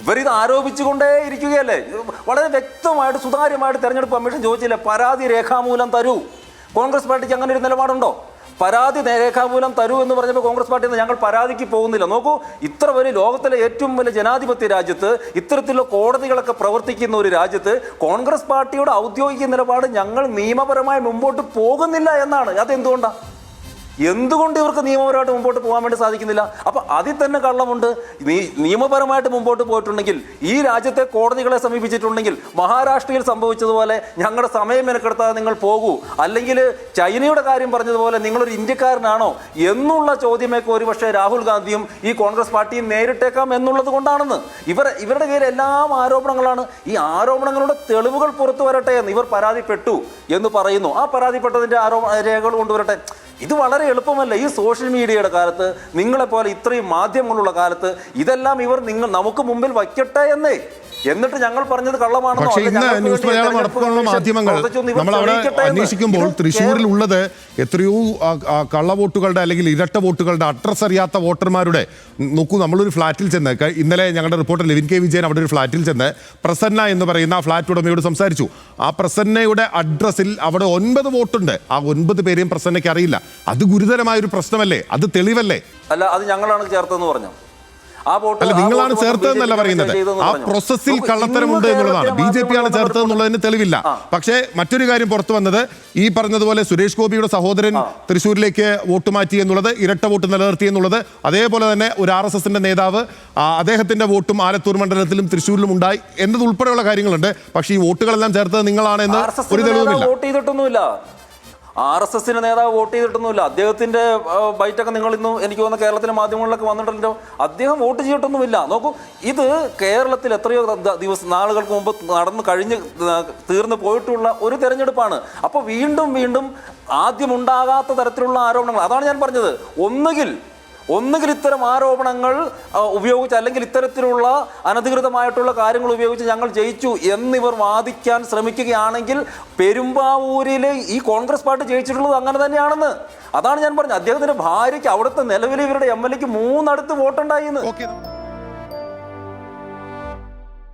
ഇവരിത് ആരോപിച്ചുകൊണ്ടേ ഇരിക്കുകയല്ലേ. വളരെ വ്യക്തമായിട്ട് സുതാര്യമായിട്ട് തെരഞ്ഞെടുപ്പ് കമ്മീഷൻ ചോദിച്ചില്ല, പരാതി രേഖാമൂലം തരൂ. കോൺഗ്രസ് പാർട്ടിക്ക് അങ്ങനെ ഒരു നിലപാടുണ്ടോ? പരാതി രേഖാമൂലം തരൂ എന്ന് പറഞ്ഞപ്പോൾ കോൺഗ്രസ് പാർട്ടിയിൽ നിന്ന് ഞങ്ങൾ പരാതിക്ക് പോകുന്നില്ല. നോക്കൂ, ഇത്ര വലിയ ലോകത്തിലെ ഏറ്റവും വലിയ ജനാധിപത്യ രാജ്യത്ത്, ഇത്തരത്തിലുള്ള കോടതികളൊക്കെ പ്രവർത്തിക്കുന്ന ഒരു രാജ്യത്ത് കോൺഗ്രസ് പാർട്ടിയുടെ ഔദ്യോഗിക നിലപാട് ഞങ്ങൾ നിയമപരമായി മുമ്പോട്ട് പോകുന്നില്ല എന്നാണ്. അതെന്തുകൊണ്ടാണ്? എന്തുകൊണ്ട് ഇവർക്ക് നിയമപരമായിട്ട് മുമ്പോട്ട് പോകാൻ വേണ്ടി സാധിക്കുന്നില്ല? അപ്പം അതിൽ തന്നെ കള്ളമുണ്ട്. നിയമപരമായിട്ട് മുമ്പോട്ട് പോയിട്ടുണ്ടെങ്കിൽ, ഈ രാജ്യത്തെ കോടതികളെ സമീപിച്ചിട്ടുണ്ടെങ്കിൽ, മഹാരാഷ്ട്രയിൽ സംഭവിച്ചതുപോലെ ഞങ്ങളുടെ സമയം മെനക്കെടുത്താതെ നിങ്ങൾ പോകൂ, അല്ലെങ്കിൽ ചൈനയുടെ കാര്യം പറഞ്ഞതുപോലെ നിങ്ങളൊരു ഇന്ത്യക്കാരനാണോ എന്നുള്ള ചോദ്യമൊക്കെ ഒരുപക്ഷെ രാഹുൽ ഗാന്ധിയും ഈ കോൺഗ്രസ് പാർട്ടിയും നേരിട്ടേക്കാം എന്നുള്ളത് കൊണ്ടാണെന്ന്. ഇവരുടെ കയ്യിൽ എല്ലാം ആരോപണങ്ങളാണ്. ഈ ആരോപണങ്ങളുടെ തെളിവുകൾ പുറത്തു വരട്ടെ എന്ന് ഇവർ പരാതിപ്പെട്ടു എന്ന് പറയുന്നു. ആ പരാതിപ്പെട്ടതിൻ്റെ രേഖകൾ കൊണ്ടുവരട്ടെ. ഇത് വളരെ എളുപ്പമല്ല. ഈ സോഷ്യൽ മീഡിയയുടെ കാലത്ത്, നിങ്ങളെപ്പോലെ ഇത്രയും മാധ്യമങ്ങളുള്ള കാലത്ത് ഇതെല്ലാം ഇവർ നമുക്ക് മുമ്പിൽ വയ്ക്കട്ടെ എന്നേ. എന്നിട്ട് ഞങ്ങൾ പറഞ്ഞത് കള്ളമാണെന്നോ? പക്ഷേ ഇന്ന് ന്യൂസ് മലയാളം അടക്കമുള്ള മാധ്യമങ്ങൾ നമ്മൾ അവിടെ അന്വേഷിക്കുമ്പോൾ തൃശ്ശൂരിൽ ഉള്ളത് എത്രയോ കള്ളവോട്ടുകളുടെ അല്ലെങ്കിൽ ഇരട്ട വോട്ടുകളുടെ അഡ്രസ് അറിയാത്ത വോട്ടർമാരുടെ നോക്കൂ. നമ്മളൊരു ഫ്ലാറ്റിൽ ചെന്ന്, ഇന്നലെ ഞങ്ങളുടെ റിപ്പോർട്ടർ ലെവിൻ കെ വിജയൻ അവിടെ ഒരു ഫ്ലാറ്റിൽ ചെന്ന് പ്രസന്ന എന്ന് പറയുന്ന ആ ഫ്ലാറ്റ് ഉടമയോട് സംസാരിച്ചു. ആ പ്രസന്നയുടെ അഡ്രസ്സിൽ അവിടെ 9 വോട്ടുണ്ട്. ആ 9 പേരെയും പ്രസന്നയ്ക്ക് അറിയില്ല. അത് ഗുരുതരമായൊരു പ്രശ്നമല്ലേ? അത് തെളിവല്ലേ? അല്ല, അത് ഞങ്ങളാണ് ചേർത്തെന്ന് പറഞ്ഞു. അല്ല, നിങ്ങളാണ് ചേർത്തതെന്നല്ല പറയുന്നത്. ആ പ്രോസസ്സിൽ കള്ളത്തരമുണ്ട് എന്നുള്ളതാണ്. BJP ആണ് ചേർത്തതെന്നുള്ളതിന് തെളിവില്ല. പക്ഷേ മറ്റൊരു കാര്യം പുറത്തു വന്നത്, ഈ പറഞ്ഞതുപോലെ സുരേഷ് ഗോപിയുടെ സഹോദരൻ തൃശ്ശൂരിലേക്ക് വോട്ട് മാറ്റി എന്നുള്ളത്, ഇരട്ട വോട്ട് നിലനിർത്തി എന്നുള്ളത്, അതേപോലെ തന്നെ ഒരു RSSന്റെ നേതാവ് അദ്ദേഹത്തിന്റെ വോട്ടും ആലത്തൂർ മണ്ഡലത്തിലും തൃശ്ശൂരിലും ഉണ്ടായി എന്നതുൾപ്പെടെയുള്ള കാര്യങ്ങളുണ്ട്. പക്ഷേ ഈ വോട്ടുകളെല്ലാം ചേർത്തത് നിങ്ങളാണെന്ന് ഒരു തെളിവുമില്ല. RSSന്റെ നേതാവ് വോട്ട് ചെയ്തിട്ടൊന്നുമില്ല. അദ്ദേഹത്തിന്റെ ബൈറ്റൊക്കെ നിങ്ങൾ ഇന്നും എനിക്ക് തോന്നുന്ന കേരളത്തിലെ മാധ്യമങ്ങളിലൊക്കെ വന്നിട്ടുണ്ടല്ലോ. അദ്ദേഹം വോട്ട് ചെയ്തിട്ടൊന്നുമില്ല. നോക്കൂ, ഇത് കേരളത്തിൽ എത്രയോ നാളുകൾക്ക് മുമ്പ് തീർന്നു പോയിട്ടുള്ള ഒരു തെരഞ്ഞെടുപ്പാണ്. അപ്പോൾ വീണ്ടും ആദ്യമുണ്ടാകാത്ത തരത്തിലുള്ള ആരോപണങ്ങൾ. അതാണ് ഞാൻ പറഞ്ഞത്. ഒന്നുകിൽ ഇത്തരം ആരോപണങ്ങൾ ഉപയോഗിച്ച്, അല്ലെങ്കിൽ ഇത്തരത്തിലുള്ള അനധികൃതമായിട്ടുള്ള കാര്യങ്ങൾ ഉപയോഗിച്ച് ഞങ്ങൾ ജയിച്ചു എന്നിവർ വാദിക്കാൻ ശ്രമിക്കുകയാണെങ്കിൽ, പെരുമ്പാവൂരിൽ ഈ കോൺഗ്രസ് പാർട്ടി ജയിച്ചിട്ടുള്ളത് അങ്ങനെ തന്നെയാണെന്ന്. അതാണ് ഞാൻ പറഞ്ഞത്. അദ്ദേഹത്തിന്റെ ഭാര്യയ്ക്ക്, അവിടുത്തെ നിലവിലെ ഇവരുടെ MLAക്ക് 3 വോട്ടുണ്ടായി എന്ന്.